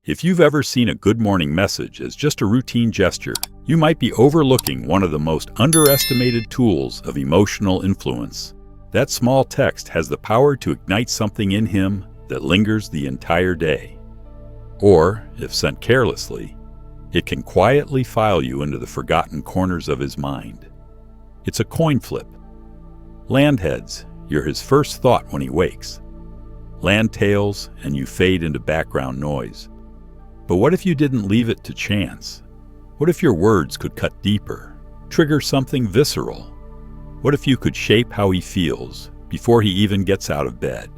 If you've ever seen a good morning message as just a routine gesture, you might be overlooking one of the most underestimated tools of emotional influence. That small text has the power to ignite something in him that lingers the entire day. Or, if sent carelessly, it can quietly file you into the forgotten corners of his mind. It's a coin flip. Land heads, you're his first thought when he wakes. Land tails, and you fade into background noise. But what if you didn't leave it to chance? What if your words could cut deeper, trigger something visceral? What if you could shape how he feels before he even gets out of bed?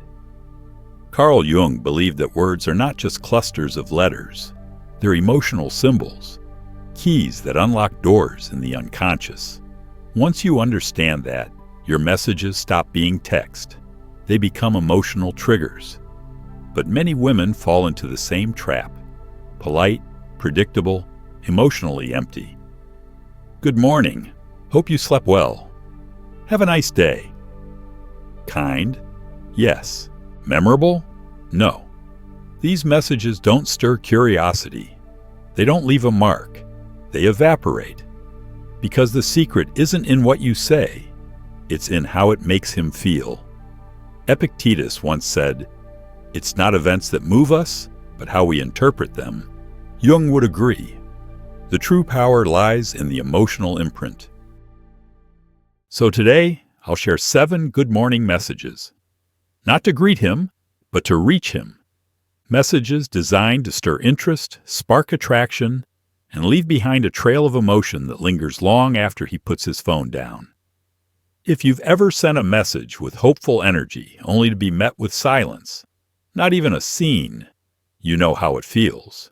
Carl Jung believed that words are not just clusters of letters. They're emotional symbols, keys that unlock doors in the unconscious. Once you understand that, your messages stop being text. They become emotional triggers. But many women fall into the same trap. Polite, predictable, emotionally empty. Good morning. Hope you slept well. Have a nice day. Kind? Yes. Memorable? No. These messages don't stir curiosity. They don't leave a mark. They evaporate. Because the secret isn't in what you say. It's in how it makes him feel. Epictetus once said, "It's not events that move us, but how we interpret them." Jung would agree. The true power lies in the emotional imprint. So today, I'll share 7 good morning messages. Not to greet him, but to reach him. Messages designed to stir interest, spark attraction, and leave behind a trail of emotion that lingers long after he puts his phone down. If you've ever sent a message with hopeful energy only to be met with silence, not even a scene, you know how it feels.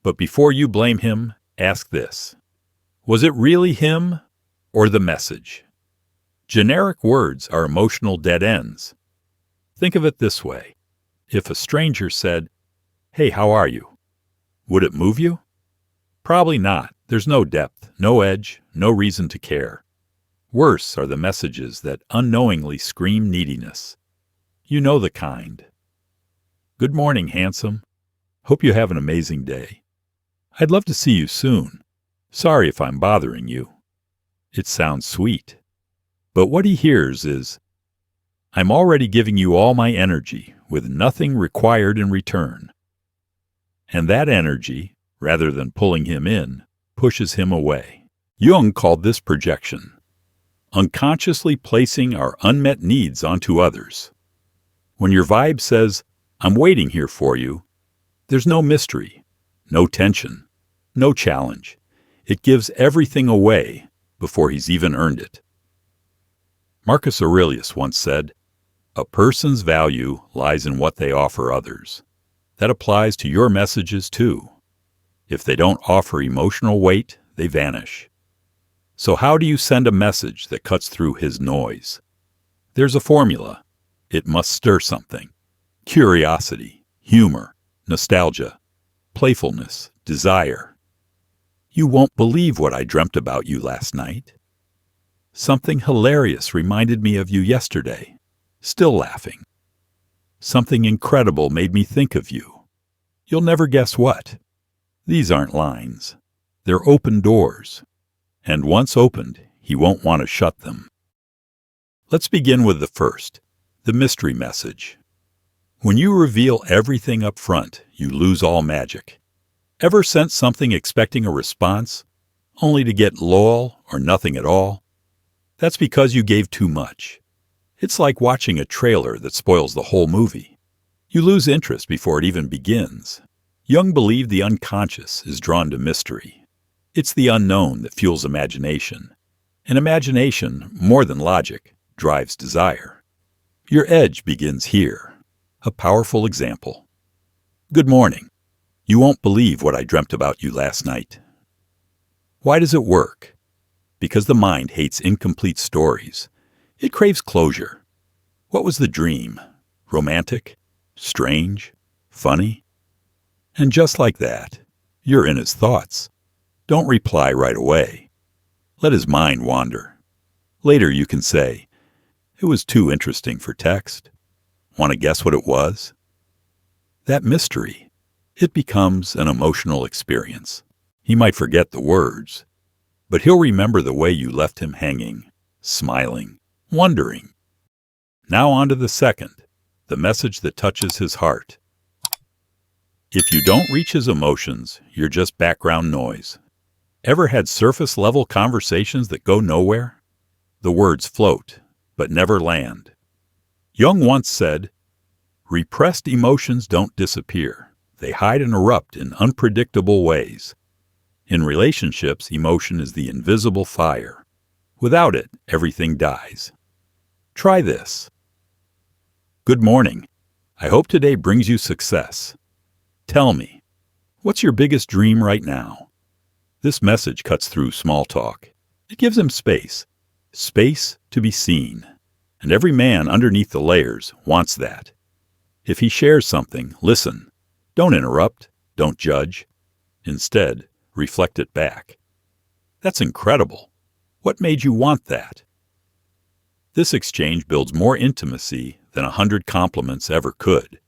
But before you blame him, ask this. Was it really him or the message? Generic words are emotional dead ends. Think of it this way. If a stranger said, "Hey, how are you?" Would it move you? Probably not. There's no depth, no edge, no reason to care. Worse are the messages that unknowingly scream neediness. You know the kind. Good morning, handsome. Hope you have an amazing day. I'd love to see you soon. Sorry if I'm bothering you. It sounds sweet. But what he hears is, I'm already giving you all my energy with nothing required in return. And that energy, rather than pulling him in, pushes him away. Jung called this projection. Unconsciously placing our unmet needs onto others. When your vibe says, "I'm waiting here for you," there's no mystery, no tension, no challenge. It gives everything away before he's even earned it. Marcus Aurelius once said, "A person's value lies in what they offer others." That applies to your messages too. If they don't offer emotional weight, they vanish. So how do you send a message that cuts through his noise? There's a formula. It must stir something. Curiosity, humor, nostalgia, playfulness, desire. You won't believe what I dreamt about you last night. Something hilarious reminded me of you yesterday. Still laughing. Something incredible made me think of you. You'll never guess what. These aren't lines. They're open doors. And once opened, he won't want to shut them. Let's begin with the first, the mystery message. When you reveal everything up front, you lose all magic. Ever sent something expecting a response, only to get lol or nothing at all? That's because you gave too much. It's like watching a trailer that spoils the whole movie. You lose interest before it even begins. Jung believed the unconscious is drawn to mystery. It's the unknown that fuels imagination. And imagination, more than logic, drives desire. Your edge begins here. A powerful example. Good morning. You won't believe what I dreamt about you last night. Why does it work? Because the mind hates incomplete stories. It craves closure. What was the dream? Romantic? Strange? Funny? And just like that, you're in his thoughts. Don't reply right away. Let his mind wander. Later you can say, "It was too interesting for text." Want to guess what it was? That mystery. It becomes an emotional experience. He might forget the words, but he'll remember the way you left him hanging, smiling, wondering. Now on to the second, the message that touches his heart. If you don't reach his emotions, you're just background noise. Ever had surface-level conversations that go nowhere? The words float, but never land. Jung once said, "Repressed emotions don't disappear. They hide and erupt in unpredictable ways." In relationships, emotion is the invisible fire. Without it, everything dies. Try this. Good morning. I hope today brings you success. Tell me, what's your biggest dream right now? This message cuts through small talk. It gives him space to be seen. And every man underneath the layers wants that. If he shares something, listen. Don't interrupt. Don't judge. Instead, reflect it back. That's incredible. What made you want that? This exchange builds more intimacy than 100 compliments ever could.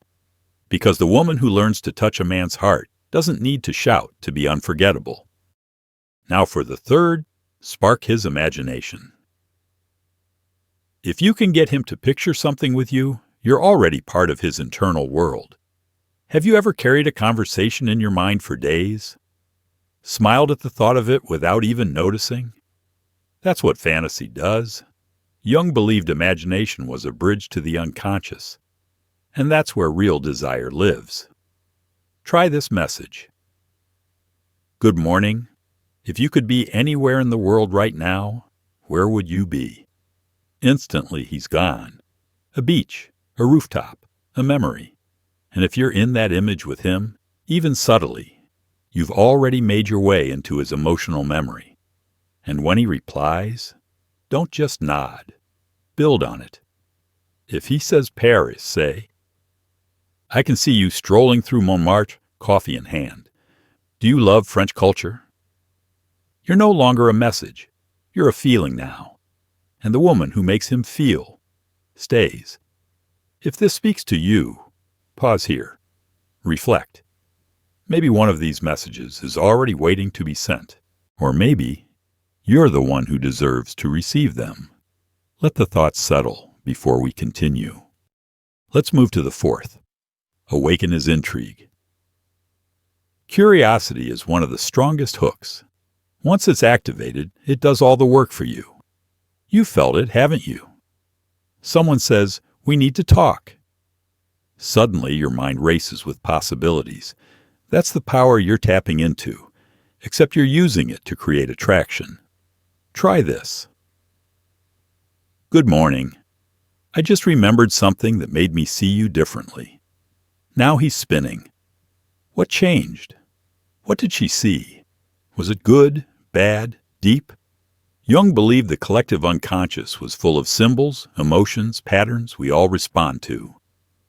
Because the woman who learns to touch a man's heart doesn't need to shout to be unforgettable. Now for the third, spark his imagination. If you can get him to picture something with you, you're already part of his internal world. Have you ever carried a conversation in your mind for days? Smiled at the thought of it without even noticing? That's what fantasy does. Jung believed imagination was a bridge to the unconscious. And that's where real desire lives. Try this message. Good morning. If you could be anywhere in the world right now, where would you be? Instantly he's gone. A beach, a rooftop, a memory. And if you're in that image with him, even subtly, you've already made your way into his emotional memory. And when he replies, don't just nod. Build on it. If he says Paris, say, I can see you strolling through Montmartre, coffee in hand. Do you love French culture? You're no longer a message. You're a feeling now. And the woman who makes him feel stays. If this speaks to you, pause here. Reflect. Maybe one of these messages is already waiting to be sent. Or maybe you're the one who deserves to receive them. Let the thoughts settle before we continue. Let's move to the fourth. Awaken his intrigue. Curiosity is one of the strongest hooks. Once it's activated, it does all the work for you. You felt it, haven't you? Someone says, we need to talk. Suddenly, your mind races with possibilities. That's the power you're tapping into, except you're using it to create attraction. Try this. Good morning. I just remembered something that made me see you differently. Now he's spinning. What changed? What did she see? Was it good, bad, deep? Jung believed the collective unconscious was full of symbols, emotions, patterns we all respond to.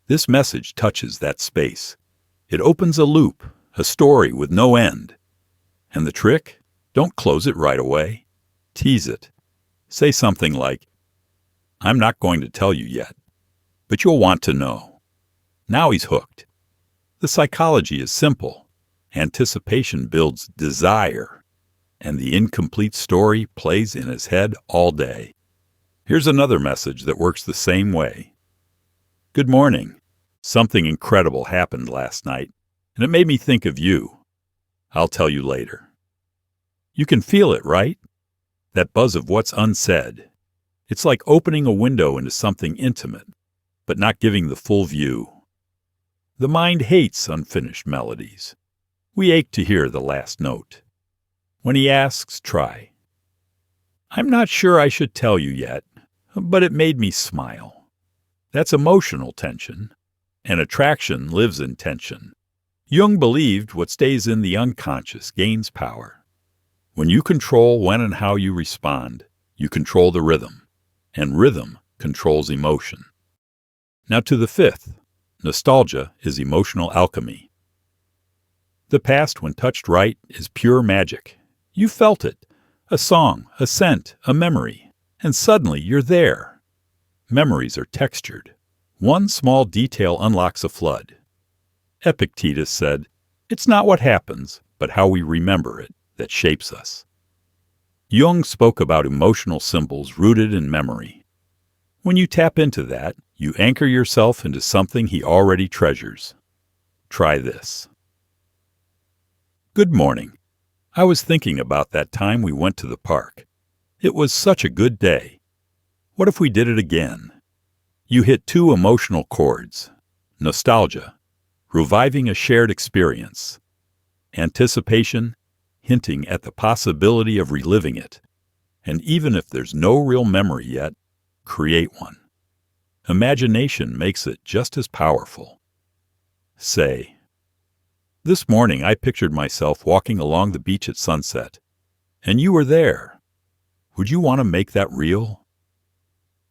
This message touches that space. It opens a loop, a story with no end. And the trick? Don't close it right away. Tease it. Say something like, I'm not going to tell you yet, but you'll want to know. Now he's hooked. The psychology is simple. Anticipation builds desire, and the incomplete story plays in his head all day. Here's another message that works the same way. Good morning. Something incredible happened last night, and it made me think of you. I'll tell you later. You can feel it, right? That buzz of what's unsaid. It's like opening a window into something intimate, but not giving the full view. The mind hates unfinished melodies. We ache to hear the last note. When he asks, try. I'm not sure I should tell you yet, but it made me smile. That's emotional tension, and attraction lives in tension. Jung believed what stays in the unconscious gains power. When you control when and how you respond, you control the rhythm, and rhythm controls emotion. Now to the fifth. Nostalgia is emotional alchemy. The past, when touched right, is pure magic. You felt it. A song, a scent, a memory. And suddenly you're there. Memories are textured. One small detail unlocks a flood. Epictetus said, It's not what happens, but how we remember it that shapes us. Jung spoke about emotional symbols rooted in memory. When you tap into that, you anchor yourself into something he already treasures. Try this. Good morning. I was thinking about that time we went to the park. It was such a good day. What if we did it again? You hit two emotional chords. Nostalgia, reviving a shared experience. Anticipation, hinting at the possibility of reliving it. And even if there's no real memory yet, create one. Imagination makes it just as powerful. Say, this morning I pictured myself walking along the beach at sunset, and you were there. Would you want to make that real?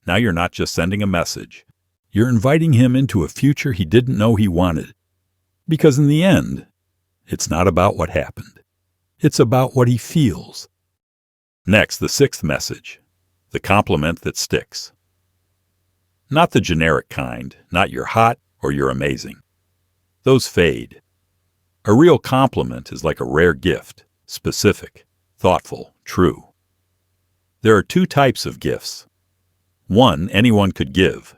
Now you're not just sending a message. You're inviting him into a future he didn't know he wanted. Because in the end, it's not about what happened. It's about what he feels. Next, the sixth message, the compliment that sticks. Not the generic kind, not you're hot or you're amazing. Those fade. A real compliment is like a rare gift, specific, thoughtful, true. There are two types of gifts. One anyone could give.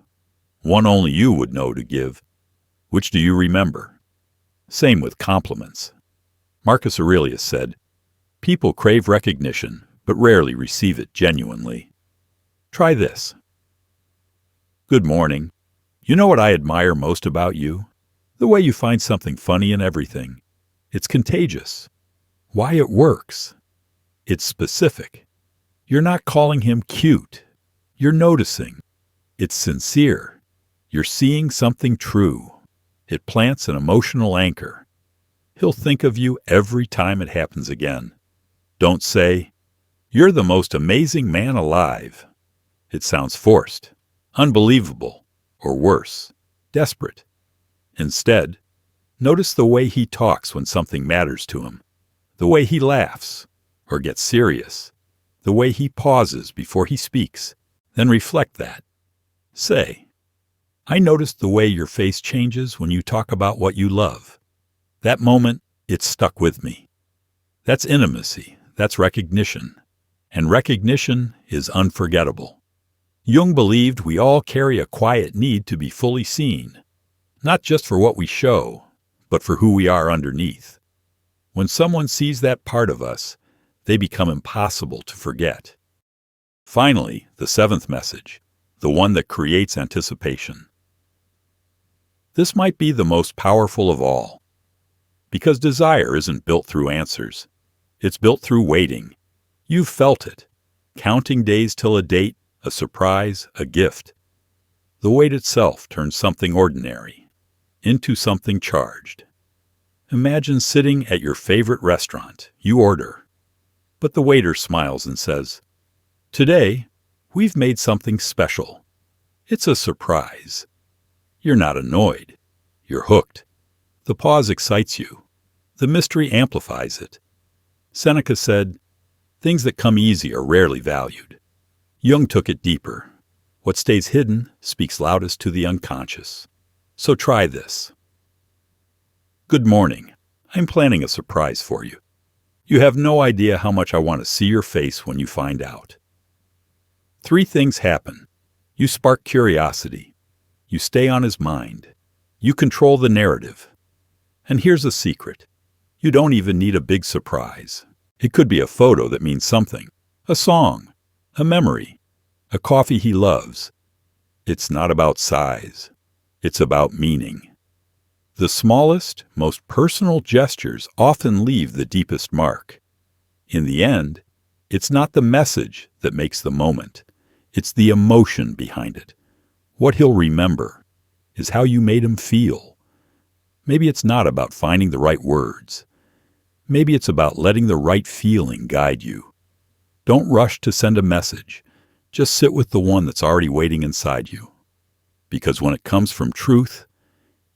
One only you would know to give. Which do you remember? Same with compliments. Marcus Aurelius said, people crave recognition, but rarely receive it genuinely. Try this. Good morning. You know what I admire most about you? The way you find something funny in everything. It's contagious. Why it works. It's specific. You're not calling him cute. You're noticing. It's sincere. You're seeing something true. It plants an emotional anchor. He'll think of you every time it happens again. Don't say, you're the most amazing man alive. It sounds forced, unbelievable, or worse, desperate. Instead, notice the way he talks when something matters to him, the way he laughs or gets serious, the way he pauses before he speaks. Then reflect that. Say, I noticed the way your face changes when you talk about what you love. That moment, it stuck with me. That's intimacy. That's recognition. And recognition is unforgettable. Jung believed we all carry a quiet need to be fully seen, not just for what we show, but for who we are underneath. When someone sees that part of us, they become impossible to forget. Finally, the seventh message, the one that creates anticipation. This might be the most powerful of all, because desire isn't built through answers. It's built through waiting. You've felt it, counting days till a date, a surprise, a gift. The wait itself turns something ordinary into something charged. Imagine sitting at your favorite restaurant. You order, but the waiter smiles and says, today, we've made something special. It's a surprise. You're not annoyed. You're hooked. The pause excites you. The mystery amplifies it. Seneca said, things that come easy are rarely valued. Jung took it deeper. What stays hidden speaks loudest to the unconscious. So try this. Good morning. I'm planning a surprise for you. You have no idea how much I want to see your face when you find out. 3 things happen. You spark curiosity. You stay on his mind. You control the narrative. And here's a secret. You don't even need a big surprise. It could be a photo that means something, a song, a memory, a coffee he loves. It's not about size. It's about meaning. The smallest, most personal gestures often leave the deepest mark. In the end, it's not the message that makes the moment. It's the emotion behind it. What he'll remember is how you made him feel. Maybe it's not about finding the right words. Maybe it's about letting the right feeling guide you. Don't rush to send a message. Just sit with the one that's already waiting inside you. Because when it comes from truth,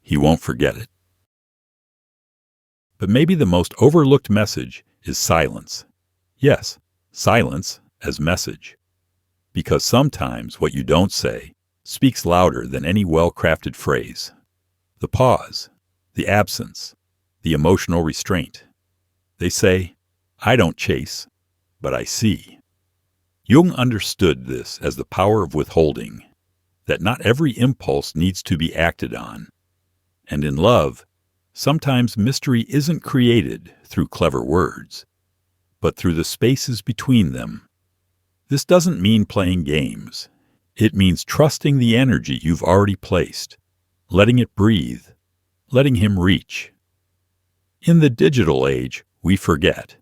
he won't forget it. But maybe the most overlooked message is silence. Yes, silence as message. Because sometimes what you don't say speaks louder than any well-crafted phrase. The pause, the absence, the emotional restraint. They say, I don't chase, but I see. Jung understood this as the power of withholding, that not every impulse needs to be acted on. And in love, sometimes mystery isn't created through clever words, but through the spaces between them. This doesn't mean playing games. It means trusting the energy you've already placed, letting it breathe, letting him reach. In the digital age, we forget.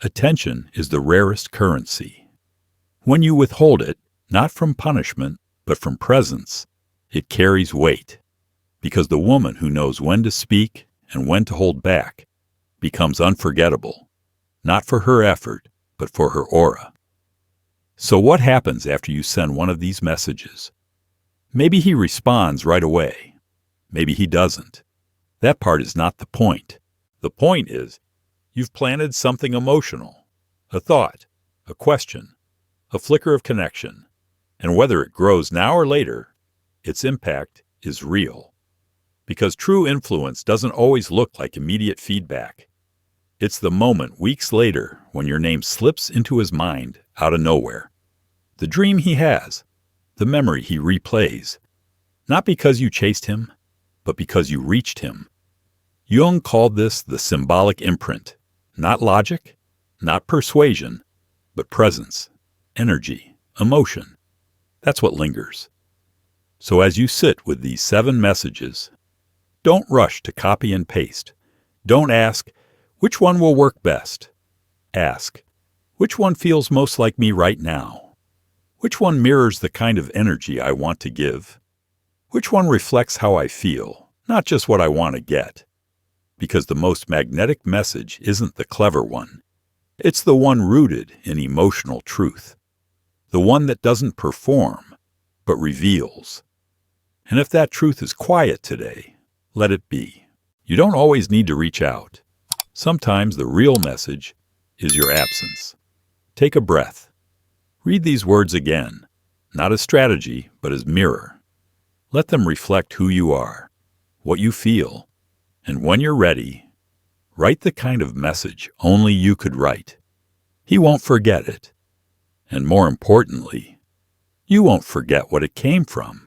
Attention is the rarest currency. When you withhold it, not from punishment, but from presence, it carries weight, because the woman who knows when to speak and when to hold back becomes unforgettable, not for her effort, but for her aura. So what happens after you send one of these messages? Maybe he responds right away. Maybe he doesn't. That part is not the point. The point is, you've planted something emotional, a thought, a question, a flicker of connection, and whether it grows now or later, its impact is real. Because true influence doesn't always look like immediate feedback. It's the moment weeks later when your name slips into his mind out of nowhere. The dream he has, the memory he replays, not because you chased him, but because you reached him. Jung called this the symbolic imprint, not logic, not persuasion, but presence, energy, emotion. That's what lingers. So as you sit with these 7 messages, don't rush to copy and paste. Don't ask, which one will work best? Ask, which one feels most like me right now? Which one mirrors the kind of energy I want to give? Which one reflects how I feel, not just what I want to get? Because the most magnetic message isn't the clever one. It's the one rooted in emotional truth. The one that doesn't perform, but reveals. And if that truth is quiet today, let it be. You don't always need to reach out. Sometimes the real message is your absence. Take a breath. Read these words again, not as strategy, but as mirror. Let them reflect who you are, what you feel, and when you're ready, write the kind of message only you could write. He won't forget it. And more importantly, you won't forget what it came from.